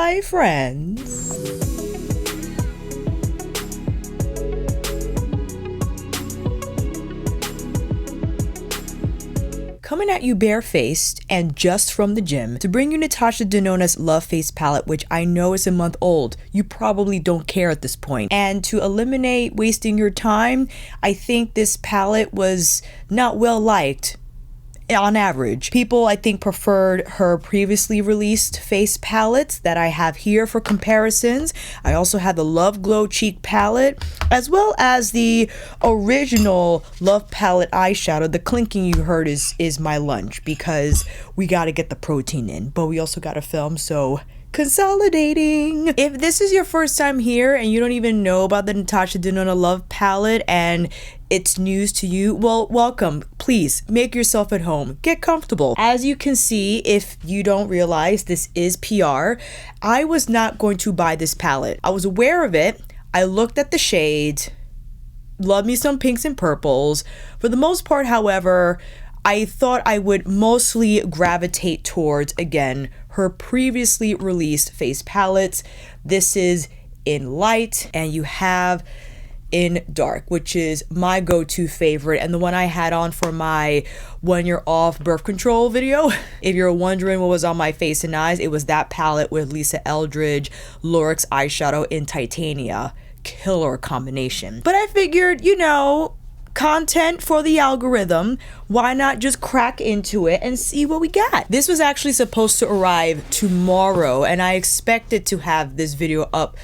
by Frenzzz. Coming at you barefaced and just from the gym to bring you NATASHA DENONA's Love Face Palette, which I know is a month old. You probably don't care at this point. And to eliminate wasting your time, I think this palette was not well liked. On average, people I think preferred her previously released face palettes that I have here for comparisons. I also have the Love Glow Cheek palette, as well as the original Love Palette eyeshadow. The clinking you heard is my lunch because we got to get the protein in, but we also got to film, so consolidating. If this is your first time here and you don't even know about the NATASHA DENONA Love Palette and it's news to you, well, welcome. Please make yourself at home. Get comfortable. As you can see, if you don't realize this is PR, I was not going to buy this palette. I was aware of it. I looked at the shades, love me some pinks and purples. For the most part, however, I thought I would mostly gravitate towards, again, her previously released face palettes. This is in light and you have in dark, which is my go-to favorite and the one I had on for my 1 year off birth control video. If you're wondering what was on my face and eyes, it was that palette with Lisa Eldridge Lurex eyeshadow in Titania. Killer combination. But I figured, you know, content for the algorithm, why not just crack into it and see what we got? This was actually supposed to arrive tomorrow and I expected to have this video up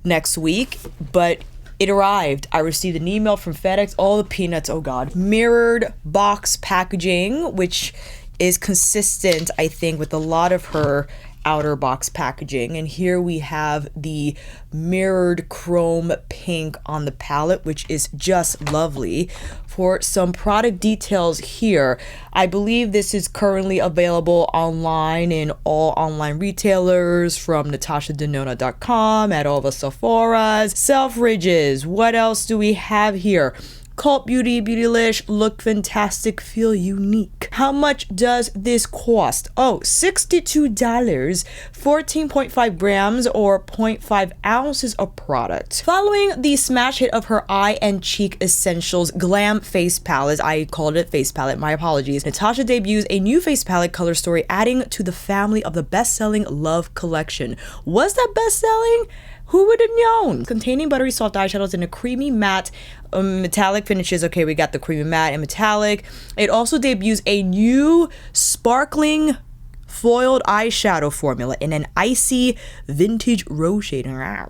next week, but it arrived. I received an email from FedEx, all the peanuts, oh god. Mirrored box packaging, which is consistent, I think, with a lot of her outer box packaging. And here we have the mirrored chrome pink on the palette, which is just lovely. For some product details here, I believe this is currently available online in all online retailers, from NATASHADenona.com, at all the Sephoras, Selfridges. What else do we have here? Cult Beauty, Beautylish, look fantastic, feel unique. How much does this cost? Oh, $62, 14.5 grams or 0.5 ounces of product. Following the smash hit of her eye and cheek essentials Glam Face Palette, I called it face palette, my apologies, NATASHA debuts a new face palette color story, adding to the family of the best-selling Love collection. Was that best-selling? Who would have known? Containing buttery soft eyeshadows in a creamy matte metallic finishes. Okay, we got the creamy matte and metallic. It also debuts a new sparkling foiled eyeshadow formula in an icy vintage rose shade,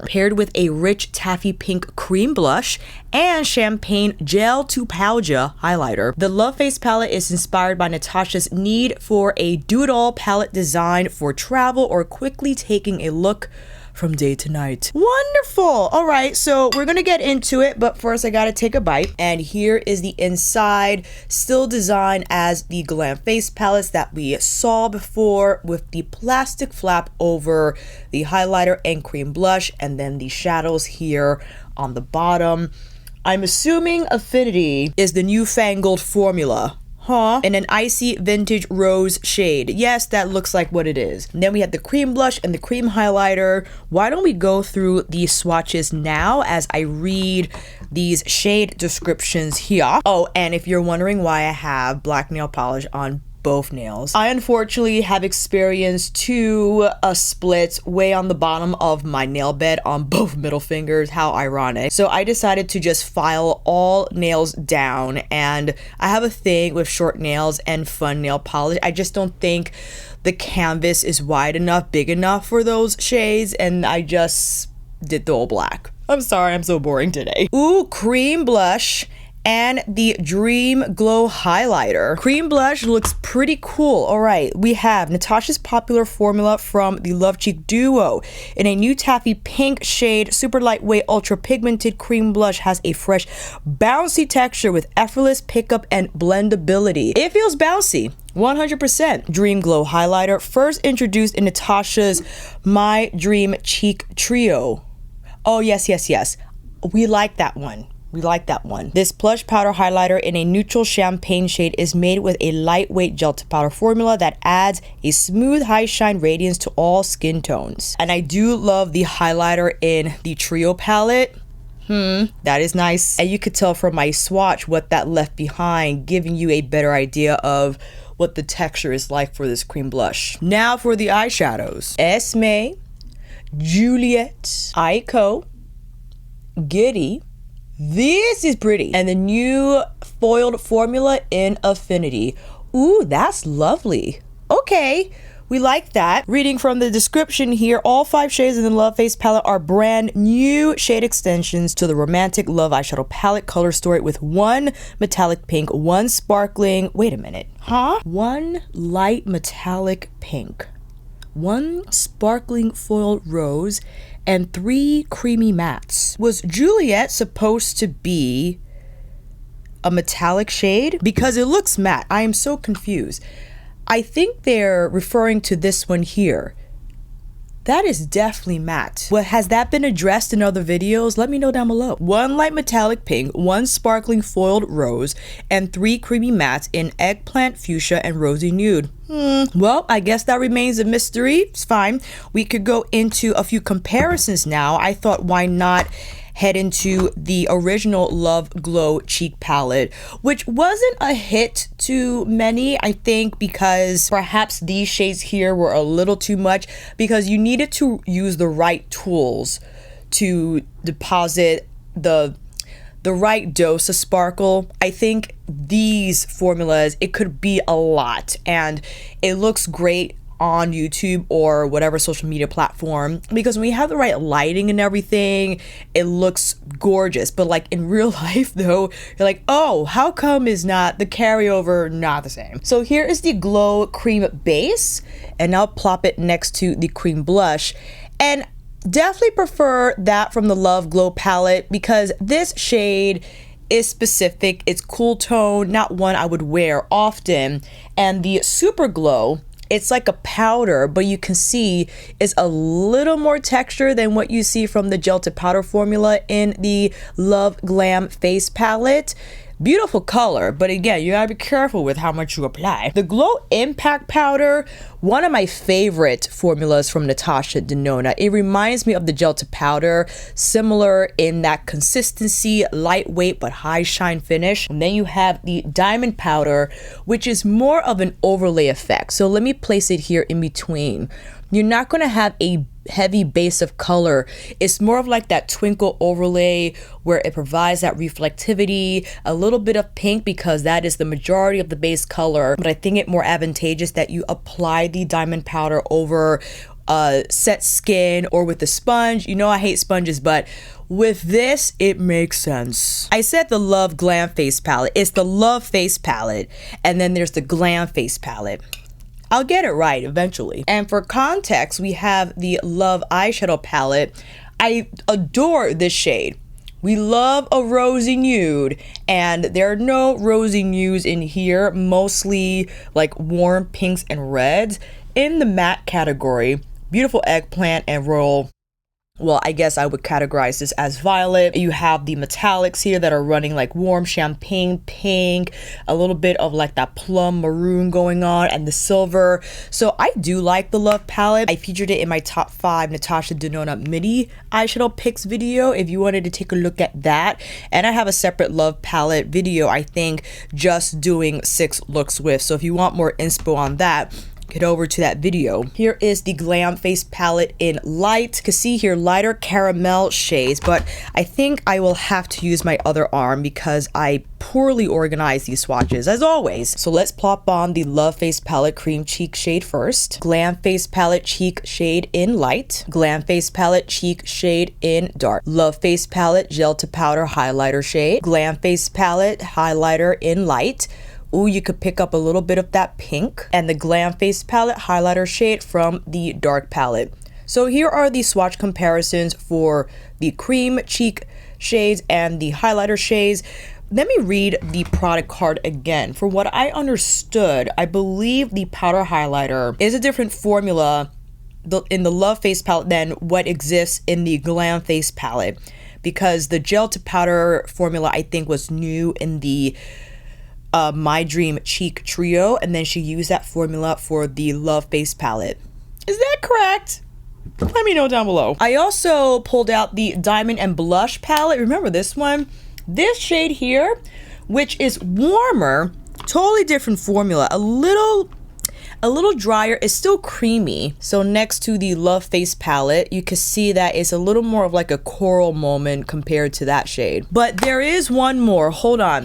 paired with a rich taffy pink cream blush and champagne gel to powder highlighter. The Love Face palette is inspired by Natasha's need for a do-it-all palette design for travel or quickly taking a look from day to night. Wonderful. All right, so we're gonna get into it, but first I gotta take a bite. And here is the inside, still designed as the Glam Face palettes that we saw before, with the plastic flap over the highlighter and cream blush, and then the shadows here on the bottom. I'm assuming Affinity is the newfangled formula. Huh? In an icy vintage rose shade. Yes, that looks like what it is. And then we have the cream blush and the cream highlighter. Why don't we go through these swatches now as I read these shade descriptions here. Oh, and if you're wondering why I have black nail polish on both nails, I unfortunately have experienced two splits way on the bottom of my nail bed on both middle fingers. How ironic. So I decided to just file all nails down, and I have a thing with short nails and fun nail polish. I just don't think the canvas is wide enough, big enough for those shades, and I just did the all black. I'm sorry, I'm so boring today. Ooh, cream blush and the Dream Glow highlighter. Cream blush looks pretty cool. All right, we have Natasha's popular formula from the Love Cheek duo. In a new taffy pink shade, super lightweight, ultra pigmented cream blush has a fresh, bouncy texture with effortless pickup and blendability. It feels bouncy. 100%. Dream Glow highlighter, first introduced in Natasha's My Dream Cheek Trio. Oh, yes, yes, yes. We like that one. We like that one. This plush powder highlighter in a neutral champagne shade is made with a lightweight gel to powder formula that adds a smooth high shine radiance to all skin tones. And I do love the highlighter in the Trio palette. That is nice. And you could tell from my swatch what that left behind, giving you a better idea of what the texture is like for this cream blush. Now for the eyeshadows. Esme, Juliette, Aiko, Giddy. This is pretty. And the new foiled formula in Affinity. Ooh, that's lovely. Okay, we like that. Reading from the description here, all 5 shades in the Love Face palette are brand new shade extensions to the Romantic Love Eyeshadow palette color story with 1 metallic pink, 1 sparkling, wait a minute, 1 light metallic pink, 1 sparkling foiled rose, and 3 creamy mattes. Was Juliette supposed to be a metallic shade? Because it looks matte. I am so confused. I think they're referring to this one here. That is definitely matte. Well, has that been addressed in other videos? Let me know down below. 1 light metallic pink, 1 sparkling foiled rose, and 3 creamy mattes in eggplant, fuchsia, and rosy nude. Well, I guess that remains a mystery. It's fine. We could go into a few comparisons now. I thought, why not head into the original Love Glow Cheek palette, which wasn't a hit to many, I think, because perhaps these shades here were a little too much, because you needed to use the right tools to deposit the right dose of sparkle. I think these formulas, it could be a lot, and it looks great on YouTube or whatever social media platform, because when you have the right lighting and everything, it looks gorgeous. But like in real life though, you're like, oh, how come is not the carryover not the same? So here is the Glow Cream Base, and I'll plop it next to the cream blush, and definitely prefer that from the Love Glow palette, because this shade is specific. It's cool tone, not one I would wear often. And the Super Glow, it's like a powder, but you can see it's a little more texture than what you see from the gel to powder formula in the Love Glam Face palette. Beautiful color, but again, you gotta be careful with how much you apply. The Glow Impact Powder, one of my favorite formulas from Natasha Denona. It reminds me of the gel to powder, similar in that consistency, lightweight but high shine finish. And then you have the Diamond Powder, which is more of an overlay effect. So let me place it here in between. You're not gonna have a heavy base of color. It's more of like that twinkle overlay where it provides that reflectivity, a little bit of pink because that is the majority of the base color. But I think it more advantageous that you apply the diamond powder over set skin or with the sponge. You know I hate sponges, but with this, it makes sense. I said the Love Glam Face palette. It's the Love Face palette, and then there's the Glam Face palette. I'll get it right eventually. And for context, we have the Love Eyeshadow palette. I adore this shade. We love a rosy nude, and there are no rosy nudes in here, mostly like warm pinks and reds. In the matte category, beautiful eggplant and royal, well, I guess I would categorize this as violet. You have the metallics here that are running like warm champagne pink, a little bit of like that plum maroon going on, and the silver. So I do like the Love palette. I featured it in my top 5 Natasha Denona mini eyeshadow picks video if you wanted to take a look at that. And I have a separate Love palette video, I think, just doing 6 looks with. So if you want more inspo on that, get over to that video. Here is the Glam Face palette in light. You can see here lighter caramel shades, but I think I will have to use my other arm because I poorly organize these swatches as always. So let's plop on the Love Face palette cream cheek shade first. Glam Face palette cheek shade in light. Glam Face palette cheek shade in dark. Love Face palette gel to powder highlighter shade. Glam Face palette highlighter in light. Ooh, you could pick up a little bit of that pink. And the Glam Face palette highlighter shade from the dark palette. So here are the swatch comparisons for the cream cheek shades and the highlighter shades. Let me read the product card again. For what I understood, I believe the powder highlighter is a different formula in the Love Face palette than what exists in the Glam Face palette. because the gel to powder formula I think was new in the My Dream Cheek Trio, and then she used that formula for the Love Face Palette. Is that correct? Let me know down below. I also pulled out the Diamond and Blush palette. Remember this one? This shade here, which is warmer, totally different formula, a little drier. It's still creamy. So next to the Love Face palette, you can see that it's a little more of like a coral moment compared to that shade. But there is one more. Hold on.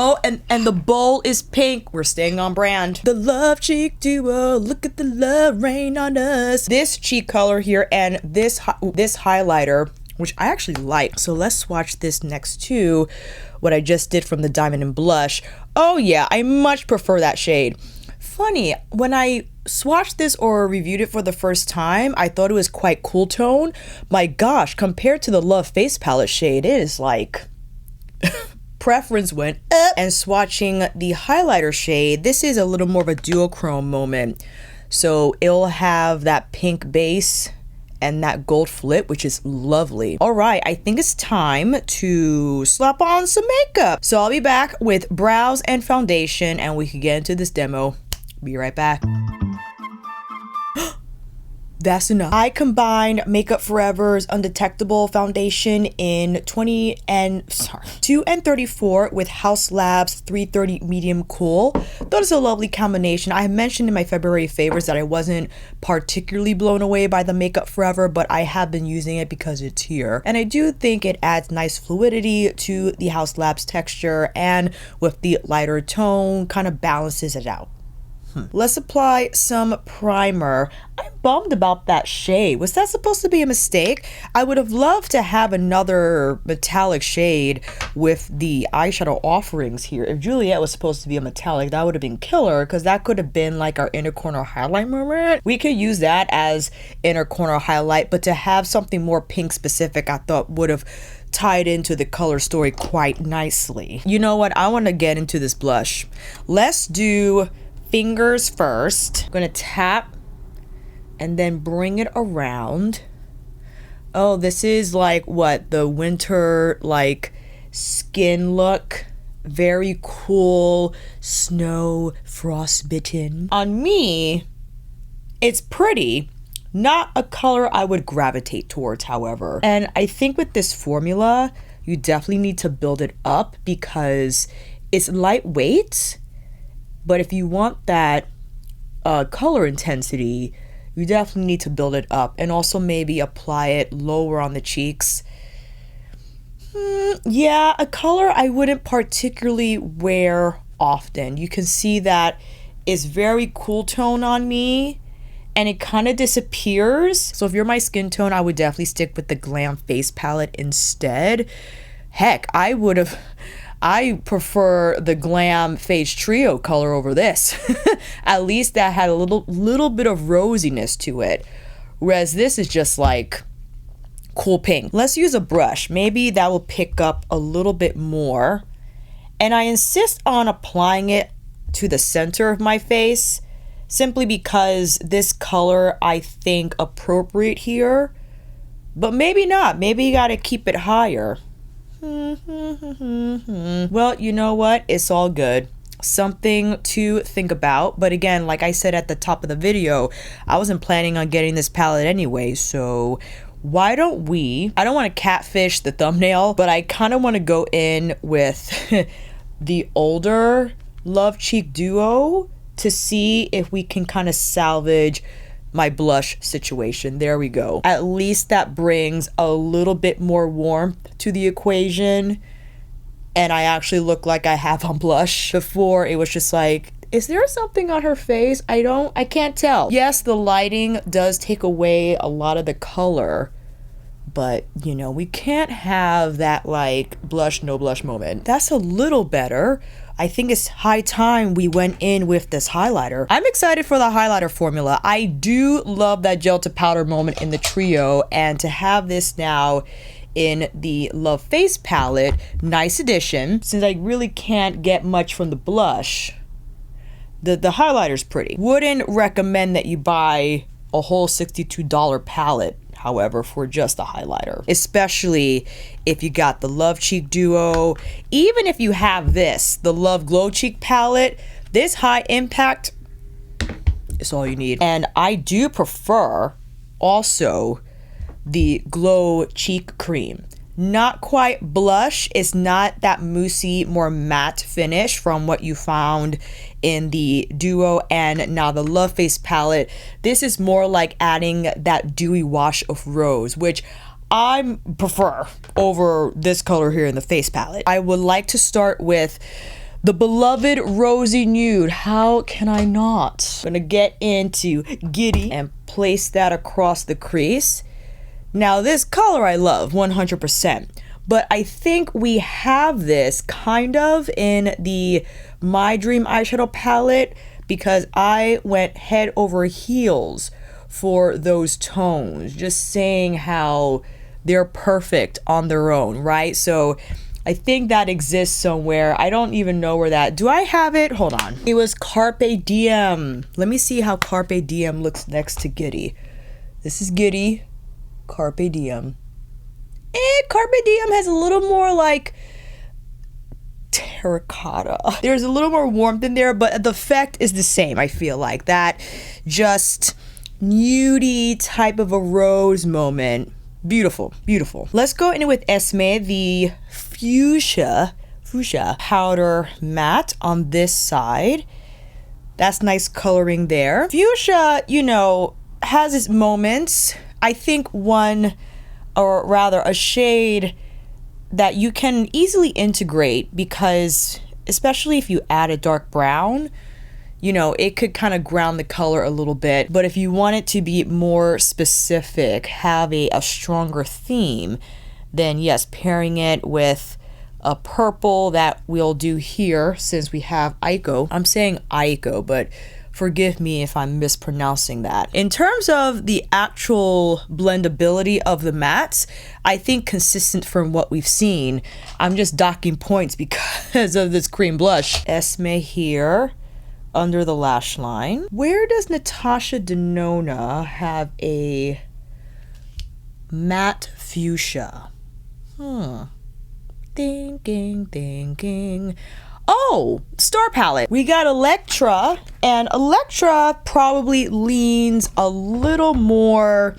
Oh, and the bowl is pink. We're staying on brand. The Love Cheek Duo. Look at the love rain on us. This cheek color here and this highlighter, which I actually like. So let's swatch this next to what I just did from the Diamond and Blush. Oh yeah, I much prefer that shade. Funny, when I swatched this or reviewed it for the first time, I thought it was quite cool tone. My gosh, compared to the Love Face Palette shade, it is like preference went up. And swatching the highlighter shade, this is a little more of a duochrome moment. So it'll have that pink base and that gold flip, which is lovely. All right, I think it's time to slap on some makeup. So I'll be back with brows and foundation and we can get into this demo. Be right back. That's enough. I combined Makeup Forever's Undetectable Foundation in 2 and 34 with Haus Labs 330 Medium Cool. That is a lovely combination. I mentioned in my February favorites that I wasn't particularly blown away by the Makeup Forever, but I have been using it because it's here. And I do think it adds nice fluidity to the Haus Labs texture, and with the lighter tone, kind of balances it out. Let's apply some primer. I'm bummed about that shade. Was that supposed to be a mistake? I would have loved to have another metallic shade with the eyeshadow offerings here. If Juliette was supposed to be a metallic, that would have been killer, because that could have been like our inner corner highlight moment. We could use that as inner corner highlight, but to have something more pink specific, I thought would have tied into the color story quite nicely. You know what? I want to get into this blush. Let's do fingers first. I'm gonna tap and then bring it around. Oh, this is like what, the winter like skin look. Very cool, snow, frostbitten. On me, it's pretty. Not a color I would gravitate towards, however. And I think with this formula, you definitely need to build it up because it's lightweight. But if you want that color intensity, you definitely need to build it up and also maybe apply it lower on the cheeks. Yeah, a color I wouldn't particularly wear often. You can see that it's very cool tone on me and it kind of disappears. So if you're my skin tone, I would definitely stick with the Glam Face Palette instead. Heck, I prefer the Glam Face Trio color over this. At least that had a little bit of rosiness to it. Whereas this is just like cool pink. Let's use a brush. Maybe that will pick up a little bit more. And I insist on applying it to the center of my face simply because this color I think appropriate here. But maybe not. Maybe you gotta keep it higher. Well, you know what? It's all good. Something to think about. But again, like I said at the top of the video, I wasn't planning on getting this palette anyway, so why don't we, I don't want to catfish the thumbnail, but I kind of want to go in with the older Love Cheek Duo to see if we can kind of salvage my blush situation. There we go. At least that brings a little bit more warmth to the equation, and I actually look like I have on blush. Before it was just like, is there something on her face? I can't tell. Yes, the lighting does take away a lot of the color, but you know, we can't have that like blush no blush moment. That's a little better. I think it's high time we went in with this highlighter. I'm excited for the highlighter formula. I do love that gel to powder moment in the trio, and to have this now in the Love Face palette, nice addition. Since I really can't get much from the blush, the highlighter's pretty. Wouldn't recommend that you buy a whole $62 palette. however, for just a highlighter, especially if you got the Love Cheek Duo. Even if you have this, the Love Glow Cheek palette, this high impact is all you need. And I do prefer also the Glow Cheek Cream. Not quite blush. It's not that moussey, more matte finish from what you found in the Duo and now the Love Face palette. This is more like adding that dewy wash of rose, which I prefer over this color here in the face palette. I would like to start with the beloved Rosy Nude. How can I not? I'm gonna get into Giddy and place that across the crease. Now this color I love 100%, but I think we have this kind of in the My Dream eyeshadow palette because I went head over heels for those tones, just saying how they're perfect on their own, right? So I think that exists somewhere. I don't even know where that, do I have it? Hold on. It was Carpe Diem. Let me see how Carpe Diem looks next to Giddy. This is Giddy. Carpe Diem. Carpe Diem has a little more like terracotta. There's a little more warmth in there, but the effect is the same. I feel like that just nudie type of a rose moment. Beautiful, beautiful. Let's go in with Esme, the fuchsia powder matte on this side. That's nice coloring there. Fuchsia, you know, has its moments. I think one, or rather a shade that you can easily integrate because especially if you add a dark brown, you know, it could kind of ground the color a little bit. But if you want it to be more specific, have a stronger theme, then yes, pairing it with a purple that we'll do here since we have Ico. I'm saying Ico, but forgive me if I'm mispronouncing that. In terms of the actual blendability of the mattes, I think consistent from what we've seen. I'm just docking points because of this cream blush. Esme here under the lash line. Where does Natasha Denona have a matte fuchsia? Thinking. Oh, Star Palette. We got Electra, and Electra probably leans a little more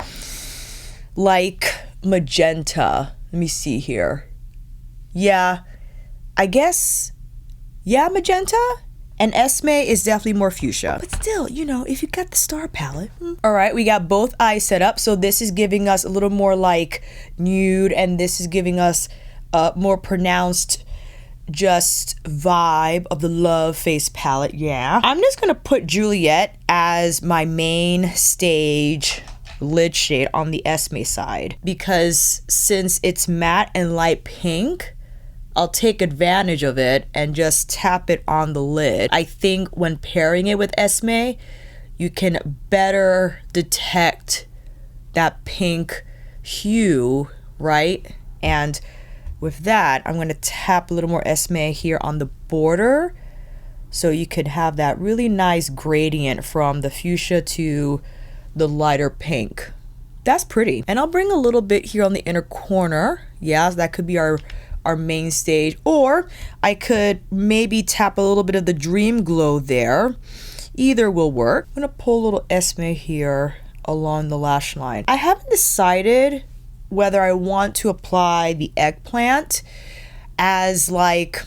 like magenta. Let me see here. Yeah, I guess, yeah, magenta. And Esme is definitely more fuchsia. But still, you know, if you got the Star Palette. All right, we got both eyes set up. So this is giving us a little more like nude, and this is giving us a more pronounced just vibe of the Love Face palette. Yeah, I'm just gonna put Juliette as my main stage lid shade on the Esme side because since it's matte and light pink, I'll take advantage of it and just tap it on the lid. I think when pairing it with Esme, you can better detect that pink hue, right? And with that, I'm going to tap a little more Esme here on the border so you could have that really nice gradient from the fuchsia to the lighter pink. That's pretty. And I'll bring a little bit here on the inner corner. Yeah, so that could be our main stage. Or I could maybe tap a little bit of the Dream Glow there. Either will work. I'm going to pull a little Esme here along the lash line. I haven't decided whether I want to apply the eggplant as like,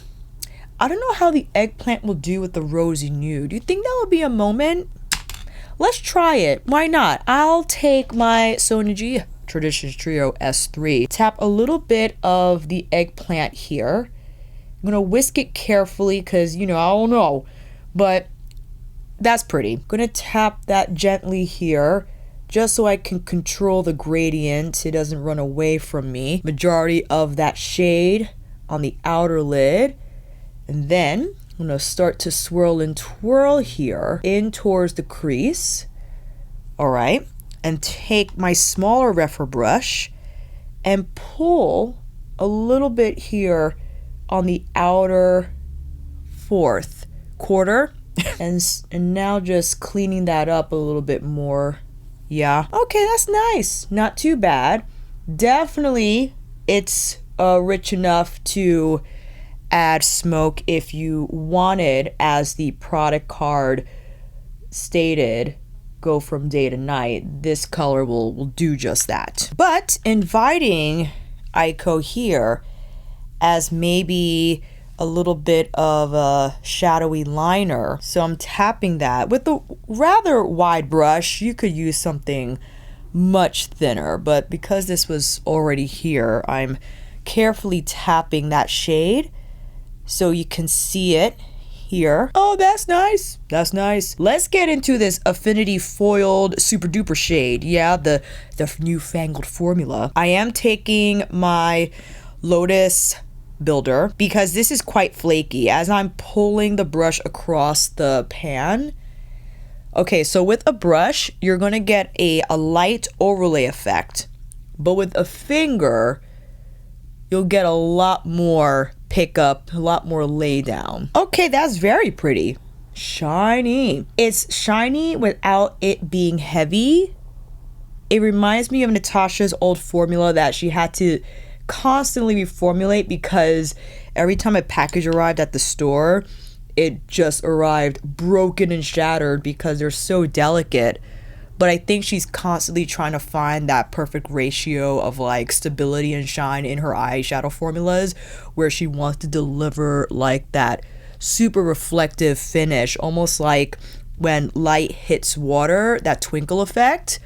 I don't know how the eggplant will do with the Rosy Nude. Do you think that would be a moment? Let's try it. Why not? I'll take my Sonia G Traditions Trio S3. Tap a little bit of the eggplant here. I'm gonna whisk it carefully because, you know, I don't know, but that's pretty. I'm gonna tap that gently here just so I can control the gradient. It doesn't run away from me. Majority of that shade on the outer lid. And then I'm gonna start to swirl and twirl here in towards the crease. All right, and take my smaller refer brush and pull a little bit here on the outer fourth quarter and now just cleaning that up a little bit more Yeah. Okay, that's nice. Not too bad. Definitely, it's rich enough to add smoke if you wanted, as the product card stated, go from day to night. This color will do just that. But inviting Eyeshadow here as maybe a little bit of a shadowy liner. So I'm tapping that with a rather wide brush. You could use something much thinner, but because this was already here, I'm carefully tapping that shade so you can see it here. Oh, that's nice. That's nice. Let's get into this Affinity Foiled Super Duper shade. Yeah, the newfangled formula. I am taking my Lotus Builder because this is quite flaky as I'm pulling the brush across the pan. Okay, so with a brush, you're gonna get a light overlay effect, but with a finger, you'll get a lot more pickup, a lot more lay down. Okay, that's very pretty. Shiny. It's shiny without it being heavy. It reminds me of Natasha's old formula that she had to constantly reformulate because every time a package arrived at the store, it just arrived broken and shattered because they're so delicate. But I think she's constantly trying to find that perfect ratio of like stability and shine in her eyeshadow formulas, where she wants to deliver like that super reflective finish, almost like when light hits water, that twinkle effect.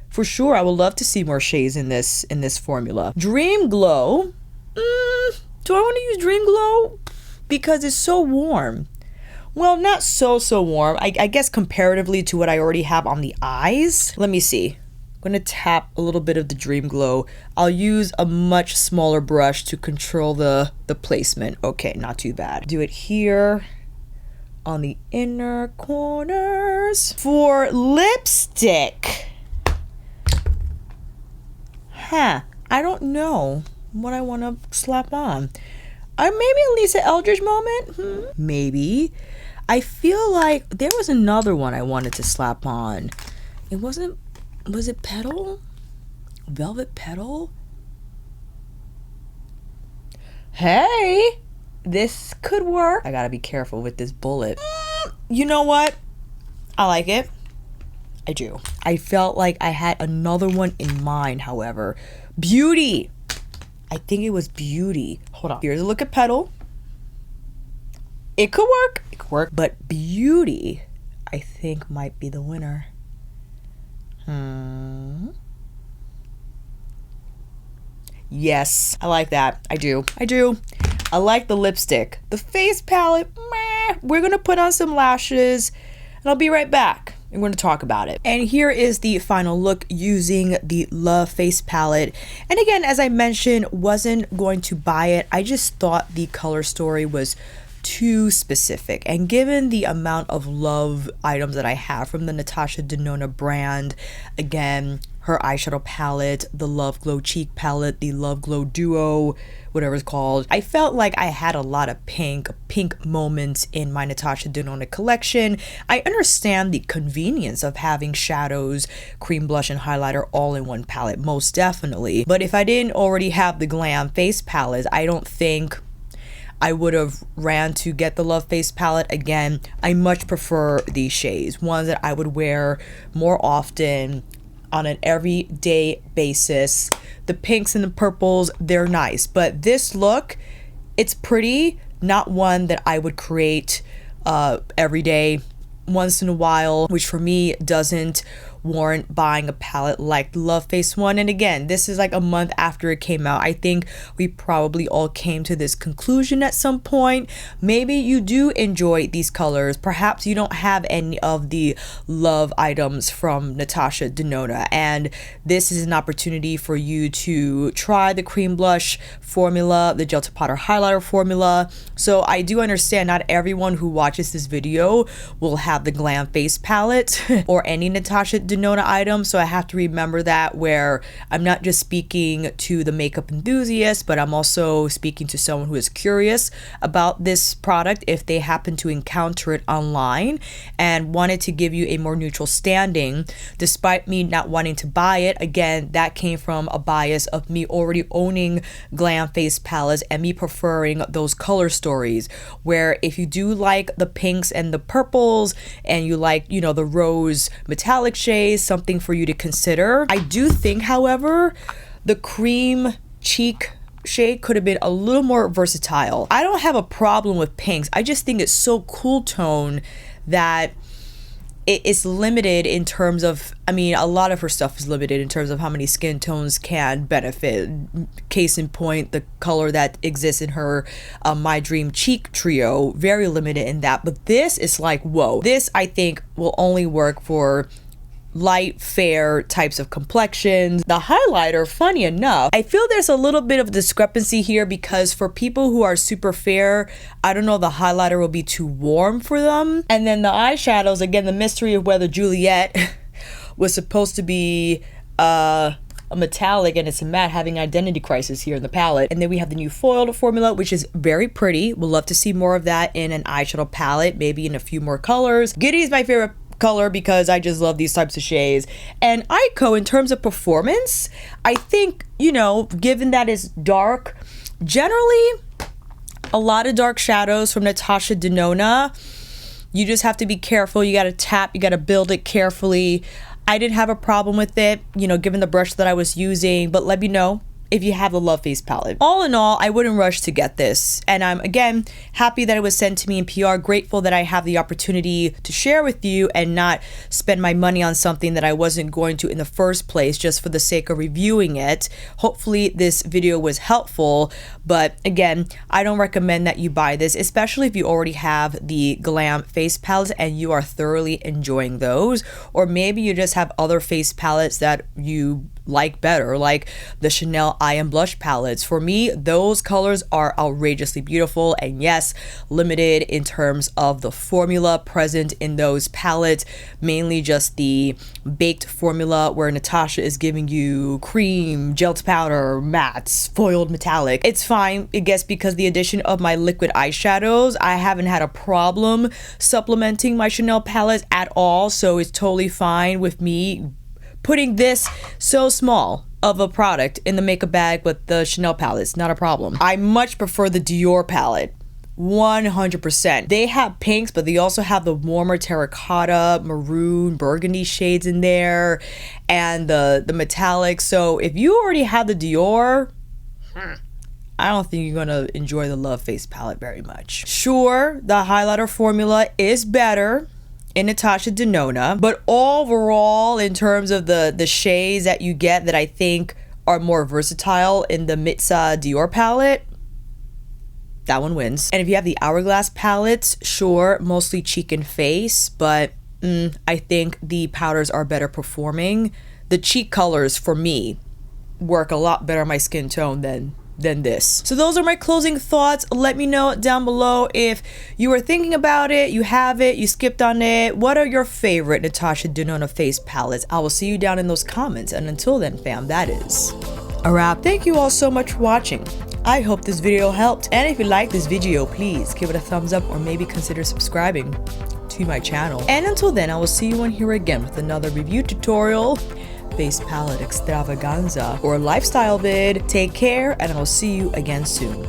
For sure, I would love to see more shades in this formula. Dream Glow. Do I want to use Dream Glow? Because it's so warm. Well, not so warm. I guess comparatively to what I already have on the eyes. Let me see. I'm gonna tap a little bit of the Dream Glow. I'll use a much smaller brush to control the placement. Okay, not too bad. Do it here on the inner corners. For lipstick. I don't know what I want to slap on. Maybe a Lisa Eldridge moment? Maybe. I feel like there was another one I wanted to slap on. It wasn't, was it Petal? Velvet Petal? Hey, this could work. I gotta be careful with this bullet. You know what? I like it. I do. I felt like I had another one in mind, however. Beauty. I think it was Beauty. Hold on. Here's a look at Petal. It could work. It could work. But Beauty, I think, might be the winner. Yes. I like that. I do. I like the lipstick. The face palette, meh. We're going to put on some lashes, and I'll be right back. I'm going to talk about it. And here is the final look using the Love Face Palette. And again, as I mentioned, wasn't going to buy it. I just thought the color story was too specific. And given the amount of love items that I have from the NATASHA DENONA brand, again, her eyeshadow palette, the Love Glow Cheek palette, the Love Glow Duo, whatever it's called, I felt like I had a lot of pink moments in my NATASHA DENONA collection. I understand the convenience of having shadows, cream blush, and highlighter all in one palette, most definitely. But if I didn't already have the Glam Face Palette, I don't think I would have ran to get the Love Face Palette. Again, I much prefer these shades, ones that I would wear more often on an everyday basis. The pinks and the purples, they're nice, but this look, it's pretty, not one that I would create every day, once in a while, which for me doesn't warrant buying a palette like the Love Face one. And again, this is like a month after it came out. I think we probably all came to this conclusion at some point. Maybe you do enjoy these colors. Perhaps you don't have any of the love items from NATASHA DENONA, and this is an opportunity for you to try the cream blush formula, the gel to powder highlighter formula. So I do understand not everyone who watches this video will have the Glam Face Palette or any NATASHA Denona item, so I have to remember that, where I'm not just speaking to the makeup enthusiast, but I'm also speaking to someone who is curious about this product if they happen to encounter it online, and wanted to give you a more neutral standing. Despite me not wanting to buy it, again, that came from a bias of me already owning Glam Face Palettes and me preferring those color stories, where if you do like the pinks and the purples and you like, you know, the rose metallic shades, something for you to consider. I do think, however, the cream cheek shade could have been a little more versatile. I don't have a problem with pinks. I just think it's so cool tone that it's limited in terms of, I mean, a lot of her stuff is limited in terms of how many skin tones can benefit. Case in point, the color that exists in her My Dream Cheek Trio, very limited in that. But this is like, whoa. This, I think, will only work for light, fair types of complexions. The highlighter, funny enough, I feel there's a little bit of discrepancy here, because for people who are super fair, I don't know, the highlighter will be too warm for them. And then the eyeshadows, again, the mystery of whether Juliette was supposed to be a metallic and it's a matte, having identity crisis here in the palette. And then we have the new foiled formula, which is very pretty. We'll love to see more of that in an eyeshadow palette, maybe in a few more colors. Giddy is my favorite color because I just love these types of shades. And Ico, in terms of performance, I think, you know, given that it's dark, generally a lot of dark shadows from NATASHA Denona, you just have to be careful. You got to tap, you got to build it carefully. I didn't have a problem with it, you know, given the brush that I was using, but let me know if you have the Love Face palette. All in all, I wouldn't rush to get this. And I'm, again, happy that it was sent to me in PR, grateful that I have the opportunity to share with you and not spend my money on something that I wasn't going to in the first place just for the sake of reviewing it. Hopefully this video was helpful, but again, I don't recommend that you buy this, especially if you already have the Glam Face palettes and you are thoroughly enjoying those, or maybe you just have other face palettes that you like better, like the Chanel Eye and Blush palettes. For me, those colors are outrageously beautiful, and yes, limited in terms of the formula present in those palettes, mainly just the baked formula where NATASHA is giving you cream, gel to powder, mattes, foiled metallic. It's fine, I guess, because the addition of my liquid eyeshadows, I haven't had a problem supplementing my Chanel palettes at all, so it's totally fine with me putting this so small of a product in the makeup bag with the Chanel palettes, not a problem. I much prefer the Dior palette, 100%. They have pinks, but they also have the warmer terracotta, maroon, burgundy shades in there, and the metallic. So if you already have the Dior, I don't think you're gonna enjoy the Love Face palette very much. Sure, the highlighter formula is better in NATASHA Denona, but overall, in terms of the shades that you get that I think are more versatile in the Mitsa Dior palette, that one wins. And if you have the Hourglass palettes, sure, mostly cheek and face, but I think the powders are better performing. The cheek colors, for me, work a lot better on my skin tone than this. So those are my closing thoughts. Let me know down below if you were thinking about it, you have it, you skipped on it. What are your favorite NATASHA Denona face palettes? I will see you down in those comments. And until then, fam, that is a wrap. Thank you all so much for watching. I hope this video helped. And if you like this video, please give it a thumbs up or maybe consider subscribing to my channel. And until then, I will see you on here again with another review tutorial, face palette extravaganza, or lifestyle vid. Take care, and I'll see you again soon.